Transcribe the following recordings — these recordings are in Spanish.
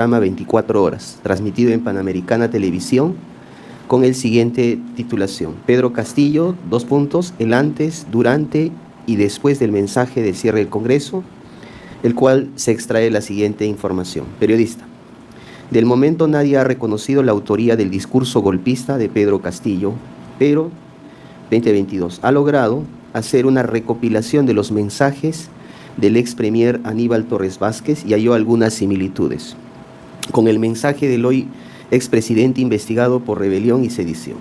programa 24 horas, transmitido en Panamericana Televisión, con el siguiente titulación: Pedro Castillo, el antes, durante y después del mensaje de cierre del Congreso, el cual se extrae la siguiente información. Periodista: del momento nadie ha reconocido la autoría del discurso golpista de Pedro Castillo, pero 2022 ha logrado hacer una recopilación de los mensajes del ex premier Aníbal Torres Vázquez y halló algunas similitudes con el mensaje del hoy expresidente investigado por rebelión y sedición.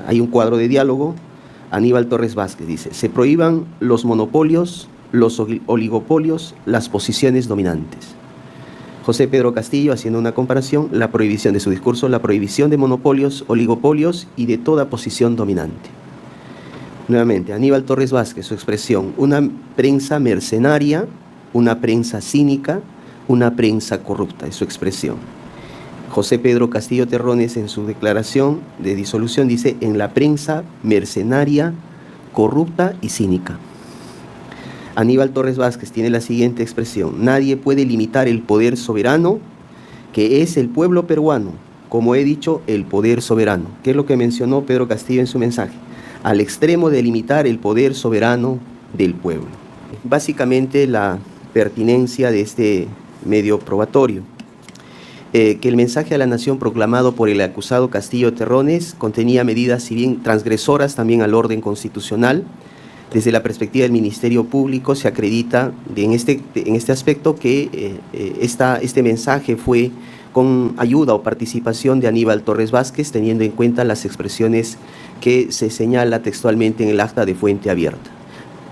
Hay un cuadro de diálogo. Aníbal Torres Vázquez dice: se prohíban los monopolios, los oligopolios, las posiciones dominantes. José Pedro Castillo, haciendo una comparación, la prohibición de su discurso, la prohibición de monopolios, oligopolios y de toda posición dominante. Nuevamente, Aníbal Torres Vázquez, su expresión: una prensa mercenaria, una prensa cínica, una prensa corrupta, es su expresión. José Pedro Castillo Terrones, en su declaración de disolución, dice: en la prensa mercenaria, corrupta y cínica. Aníbal Torres Vázquez tiene la siguiente expresión: nadie puede limitar el poder soberano, que es el pueblo peruano, como he dicho, el poder soberano. ¿Qué es lo que mencionó Pedro Castillo en su mensaje? Al extremo de limitar el poder soberano del pueblo. Básicamente la pertinencia de este medio probatorio. Que el mensaje a la nación proclamado por el acusado Castillo Terrones contenía medidas, si bien transgresoras también al orden constitucional. Desde la perspectiva del Ministerio Público se acredita en este aspecto que este mensaje fue con ayuda o participación de Aníbal Torres Vázquez, teniendo en cuenta las expresiones que se señala textualmente en el acta de fuente abierta.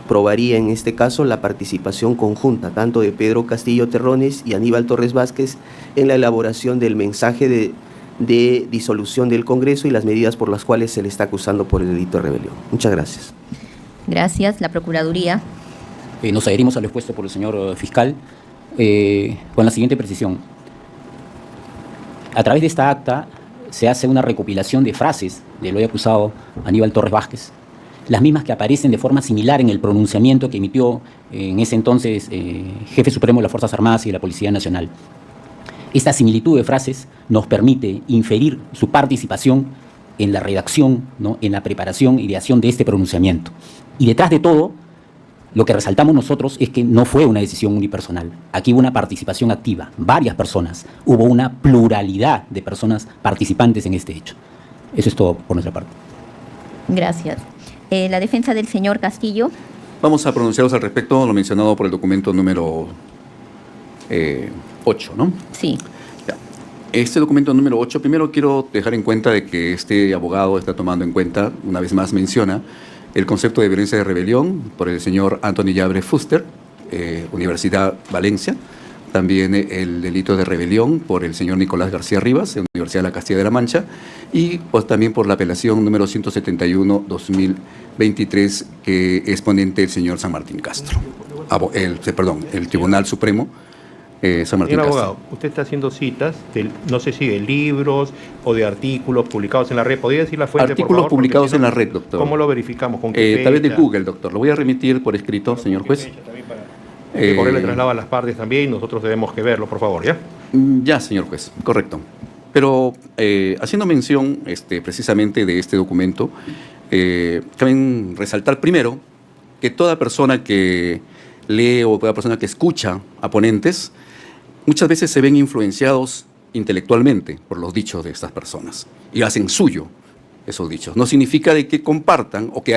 Probaría en este caso la participación conjunta tanto de Pedro Castillo Terrones y Aníbal Torres Vázquez en la elaboración del mensaje de disolución del Congreso y las medidas por las cuales se le está acusando por el delito de rebelión. Muchas gracias. Gracias. La Procuraduría. Nos adherimos a lo expuesto por el señor fiscal con la siguiente precisión. A través de esta acta se hace una recopilación de frases del hoy acusado Aníbal Torres Vázquez, las mismas que aparecen de forma similar en el pronunciamiento que emitió en ese entonces jefe supremo de las Fuerzas Armadas y de la Policía Nacional. Esta similitud de frases nos permite inferir su participación en la redacción, ¿no?, en la preparación y ideación de este pronunciamiento. Y detrás de todo, lo que resaltamos nosotros es que no fue una decisión unipersonal. Aquí hubo una participación activa, varias personas, hubo una pluralidad de personas participantes en este hecho. Eso es todo por nuestra parte. Gracias. La defensa del señor Castillo. Vamos a pronunciarnos al respecto, lo mencionado por el documento número 8, ¿no? Sí. Ya. Este documento número 8, primero quiero dejar en cuenta de que este abogado está tomando en cuenta, una vez más menciona, el concepto de violencia de rebelión por el señor Anthony Yabre Fuster, Universidad Valencia. También el delito de rebelión por el señor Nicolás García Rivas, en Universidad de la Castilla-La Mancha. Y pues, también por la apelación número 171-2023, que es ponente el señor San Martín Castro. El Tribunal Supremo. San Martín Señor Castro. abogado, usted está haciendo citas, no sé si de libros o de artículos publicados en la red. ¿Podría decir la fuente, Artículos por favor? publicados Si no, en la red, doctor. ¿Cómo lo verificamos? ¿Con qué Tal vez de fecha? Google, doctor. Lo voy a remitir por escrito, señor juez. El correo le traslada a las partes también y nosotros tenemos que verlo, por favor, ¿ya? Ya, señor juez, correcto. Pero haciendo mención precisamente de este documento, cabe resaltar primero que toda persona que lee o toda persona que escucha a ponentes muchas veces se ven influenciados intelectualmente por los dichos de estas personas y hacen suyo esos dichos. No significa de que compartan o que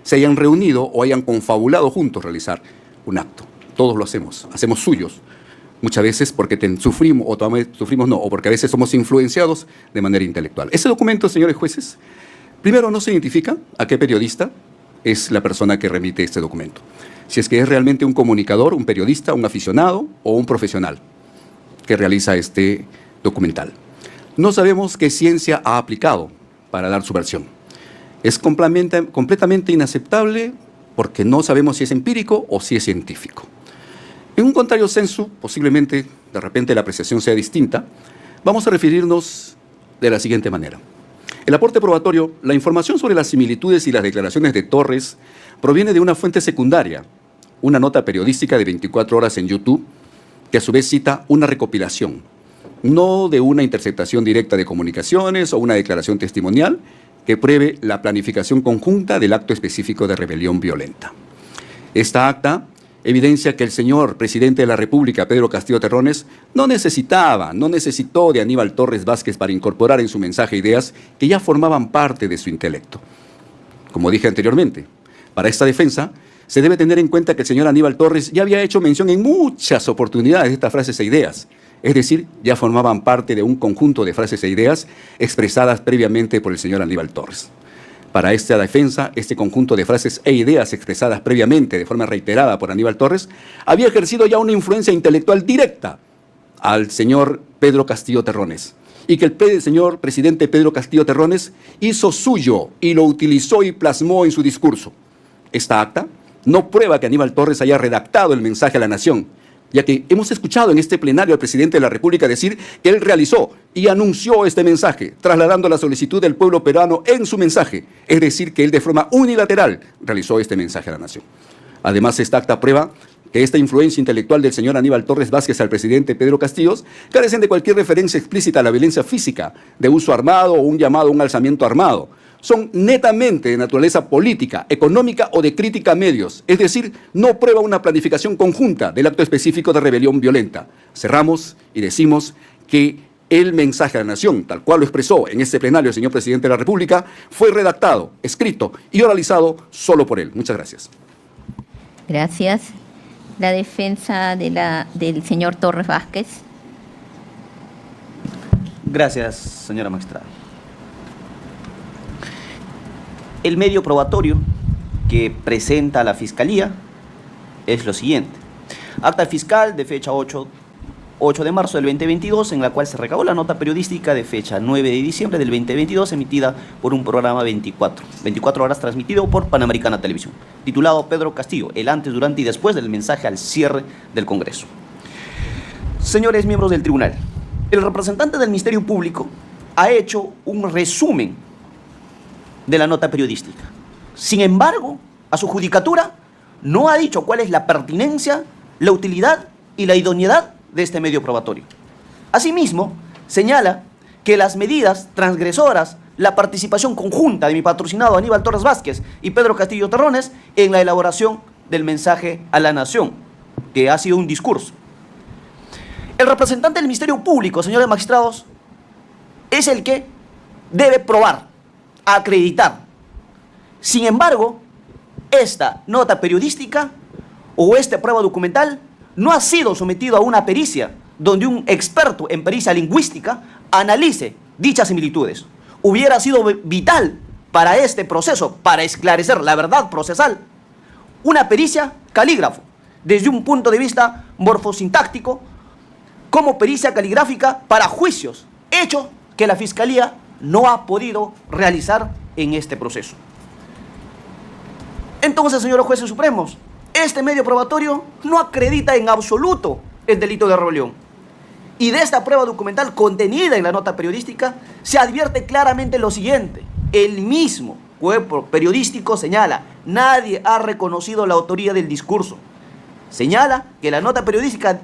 se hayan reunido o hayan confabulado juntos realizar un acto. Todos lo hacemos suyos. Muchas veces porque sufrimos, o sufrimos no, o porque a veces somos influenciados de manera intelectual. Ese documento, señores jueces, primero no se identifica a qué periodista es la persona que remite este documento. Si es que es realmente un comunicador, un periodista, un aficionado o un profesional que realiza este documental. No sabemos qué ciencia ha aplicado para dar su versión. Es completamente inaceptable porque no sabemos si es empírico o si es científico. En un contrario sensu, posiblemente de repente la apreciación sea distinta, vamos a referirnos de la siguiente manera. El aporte probatorio, la información sobre las similitudes y las declaraciones de Torres proviene de una fuente secundaria, una nota periodística de 24 horas en YouTube, que a su vez cita una recopilación no de una interceptación directa de comunicaciones o una declaración testimonial que pruebe la planificación conjunta del acto específico de rebelión violenta. Esta acta evidencia que el señor presidente de la República, Pedro Castillo Terrones, no necesitó de Aníbal Torres Vázquez para incorporar en su mensaje ideas que ya formaban parte de su intelecto. Como dije anteriormente, para esta defensa se debe tener en cuenta que el señor Aníbal Torres ya había hecho mención en muchas oportunidades de estas frases e ideas, es decir, ya formaban parte de un conjunto de frases e ideas expresadas previamente por el señor Aníbal Torres. Para esta defensa, este conjunto de frases e ideas expresadas previamente de forma reiterada por Aníbal Torres había ejercido ya una influencia intelectual directa al señor Pedro Castillo Terrones, y que el señor presidente Pedro Castillo Terrones hizo suyo y lo utilizó y plasmó en su discurso. Esta acta no prueba que Aníbal Torres haya redactado el mensaje a la nación, ya que hemos escuchado en este plenario al presidente de la República decir que él realizó y anunció este mensaje, trasladando la solicitud del pueblo peruano en su mensaje, es decir, que él de forma unilateral realizó este mensaje a la nación. Además, esta acta prueba que esta influencia intelectual del señor Aníbal Torres Vázquez al presidente Pedro Castillo carecen de cualquier referencia explícita a la violencia física, de uso armado o un llamado a un alzamiento armado. Son netamente de naturaleza política, económica o de crítica a medios, es decir, no prueba una planificación conjunta del acto específico de rebelión violenta. Cerramos y decimos que el mensaje a la nación, tal cual lo expresó en este plenario el señor presidente de la República, fue redactado, escrito y oralizado solo por él. Muchas gracias. Gracias. La defensa del señor Torres Vázquez. Gracias, señora magistrada. El medio probatorio que presenta la Fiscalía es lo siguiente. Acta fiscal de fecha 8 de marzo del 2022, en la cual se recabó la nota periodística de fecha 9 de diciembre del 2022, emitida por un programa 24 horas, transmitido por Panamericana Televisión, titulado Pedro Castillo, el antes, durante y después del mensaje al cierre del Congreso. Señores miembros del tribunal, el representante del Ministerio Público ha hecho un resumen de la nota periodística. Sin embargo, a su judicatura no ha dicho cuál es la pertinencia, la utilidad y la idoneidad de este medio probatorio. Asimismo, señala que las medidas transgresoras, la participación conjunta de mi patrocinado Aníbal Torres Vázquez y Pedro Castillo Terrones en la elaboración del mensaje a la nación, que ha sido un discurso. El representante del Ministerio Público, señores magistrados, es el que debe probar, acreditar. Sin embargo, esta nota periodística o esta prueba documental no ha sido sometido a una pericia donde un experto en pericia lingüística analice dichas similitudes. Hubiera sido vital para este proceso, para esclarecer la verdad procesal, una pericia calígrafo, desde un punto de vista morfosintáctico, como pericia caligráfica para juicios, hecho que la Fiscalía no ha podido realizar en este proceso. Entonces, señores jueces supremos, este medio probatorio no acredita en absoluto el delito de rebelión. Y de esta prueba documental contenida en la nota periodística se advierte claramente lo siguiente. El mismo cuerpo periodístico señala, nadie ha reconocido la autoría del discurso. Señala que la nota periodística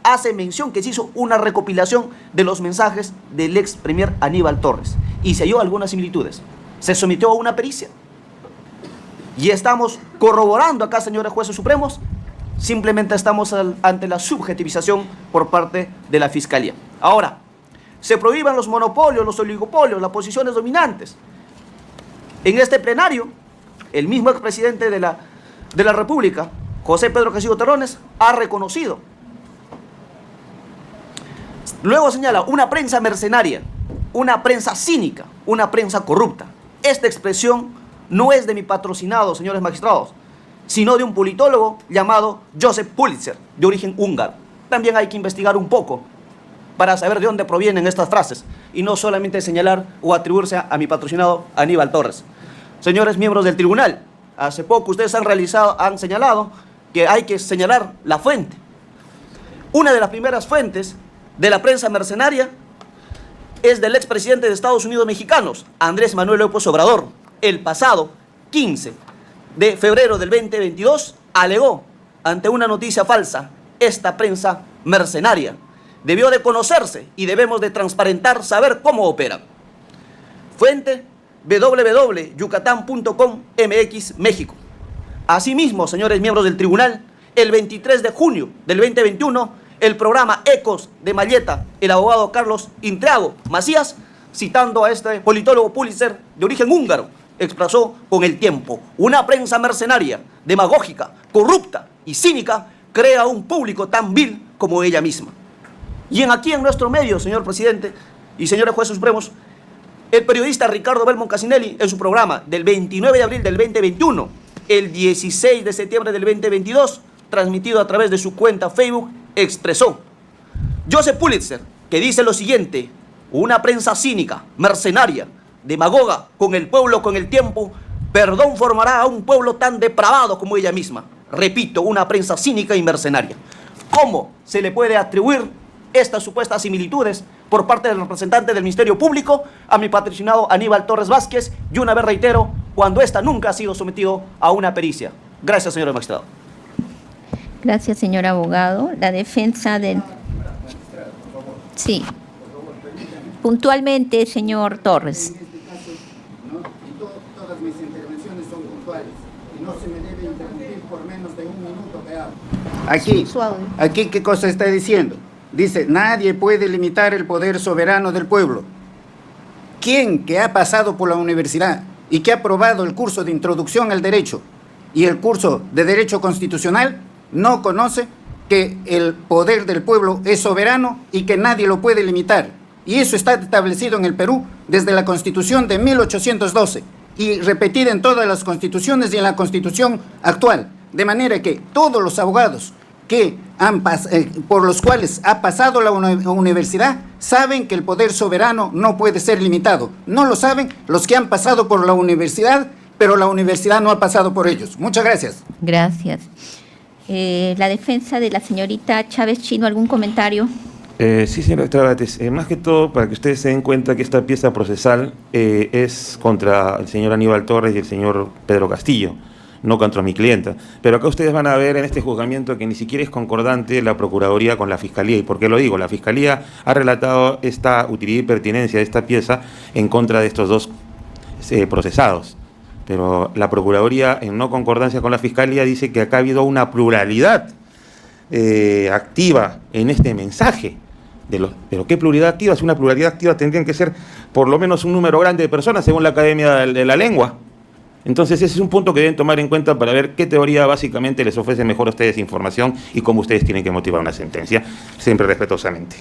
hace mención que se hizo una recopilación de los mensajes del ex premier Aníbal Torres y se halló algunas similitudes. Se sometió a una pericia. Y estamos corroborando acá, señores jueces supremos, simplemente estamos ante la subjetivización por parte de la Fiscalía. Ahora, se prohíban los monopolios, los oligopolios, las posiciones dominantes. En este plenario, el mismo expresidente de la República, José Pedro Castillo Terrones, ha reconocido. Luego señala una prensa mercenaria, una prensa cínica, una prensa corrupta. Esta expresión no es de mi patrocinado, señores magistrados, sino de un politólogo llamado Joseph Pulitzer, de origen húngaro. También hay que investigar un poco para saber de dónde provienen estas frases y no solamente señalar o atribuirse a mi patrocinado Aníbal Torres. Señores miembros del tribunal, hace poco ustedes han señalado que hay que señalar la fuente. Una de las primeras fuentes de la prensa mercenaria es del expresidente de Estados Unidos mexicanos, Andrés Manuel López Obrador. El pasado 15 de febrero del 2022 alegó ante una noticia falsa esta prensa mercenaria debió de conocerse y debemos de transparentar, saber cómo operan. Fuente www.yucatán.com.mx México. Asimismo, señores miembros del tribunal, el 23 de junio del 2021, el programa Ecos de Malleta, el abogado Carlos Intriago Macías, citando a este politólogo Pulitzer de origen húngaro, expresó con el tiempo: una prensa mercenaria, demagógica, corrupta y cínica crea un público tan vil como ella misma. Y aquí en nuestro medio, señor presidente y señores jueces supremos, el periodista Ricardo Belmont Casinelli, en su programa del 29 de abril del 2021, el 16 de septiembre del 2022, transmitido a través de su cuenta Facebook, expresó: Joseph Pulitzer, que dice lo siguiente: una prensa cínica, mercenaria, demagoga con el pueblo con el tiempo, perdón formará a un pueblo tan depravado como ella misma. Repito, una prensa cínica y mercenaria. ¿Cómo se le puede atribuir estas supuestas similitudes por parte del representante del Ministerio Público a mi patrocinado Aníbal Torres Vázquez? Y una vez reitero, cuando ésta nunca ha sido sometido a una pericia. Gracias, señor magistrado. Gracias, señor abogado. La defensa del... Sí. Puntualmente, señor Torres. En este caso, ¿no? Y todas mis intervenciones son puntuales. Y no se me debe interrumpir por menos de un minuto que hablo. Aquí, ¿qué cosa está diciendo? Dice, nadie puede limitar el poder soberano del pueblo. ¿Quién que ha pasado por la universidad y que ha aprobado el curso de introducción al derecho y el curso de derecho constitucional no conoce que el poder del pueblo es soberano y que nadie lo puede limitar? Y eso está establecido en el Perú desde la Constitución de 1812 y repetida en todas las constituciones y en la Constitución actual. De manera que todos los abogados que por los cuales ha pasado la universidad saben que el poder soberano no puede ser limitado. No lo saben los que han pasado por la universidad, pero la universidad no ha pasado por ellos. Muchas gracias. Gracias. La defensa de la señorita Chávez Chino, ¿algún comentario? Sí, señora Extravates, más que todo para que ustedes se den cuenta que esta pieza procesal es contra el señor Aníbal Torres y el señor Pedro Castillo, no contra mi clienta. Pero acá ustedes van a ver en este juzgamiento que ni siquiera es concordante la Procuraduría con la Fiscalía. ¿Y por qué lo digo? La Fiscalía ha relatado esta utilidad y pertinencia de esta pieza en contra de estos dos procesados. Pero la Procuraduría, en no concordancia con la Fiscalía, dice que acá ha habido una pluralidad activa en este mensaje. Pero ¿qué pluralidad activa? Si una pluralidad activa tendrían que ser por lo menos un número grande de personas, según la Academia de la Lengua. Entonces ese es un punto que deben tomar en cuenta para ver qué teoría básicamente les ofrece mejor a ustedes información y cómo ustedes tienen que motivar una sentencia, siempre respetuosamente.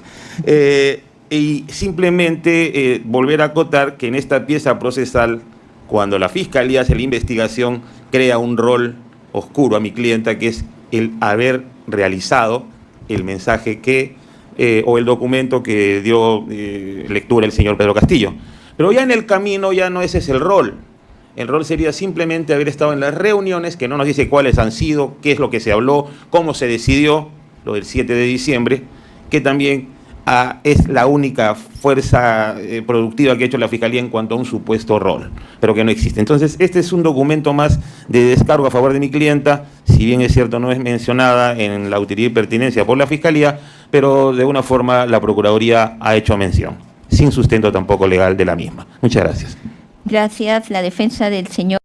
Y simplemente volver a acotar que en esta pieza procesal, cuando la Fiscalía hace la investigación, crea un rol oscuro a mi clienta, que es el haber realizado el mensaje o el documento que dio lectura el señor Pedro Castillo. Pero ya en el camino ya no ese es el rol. El rol sería simplemente haber estado en las reuniones, que no nos dice cuáles han sido, qué es lo que se habló, cómo se decidió, lo del 7 de diciembre, que también es la única fuerza productiva que ha hecho la Fiscalía en cuanto a un supuesto rol, pero que no existe. Entonces, este es un documento más de descargo a favor de mi clienta, si bien es cierto no es mencionada en la utilidad y pertinencia por la Fiscalía, pero de una forma la Procuraduría ha hecho mención, sin sustento tampoco legal de la misma. Muchas gracias. Gracias. La defensa del señor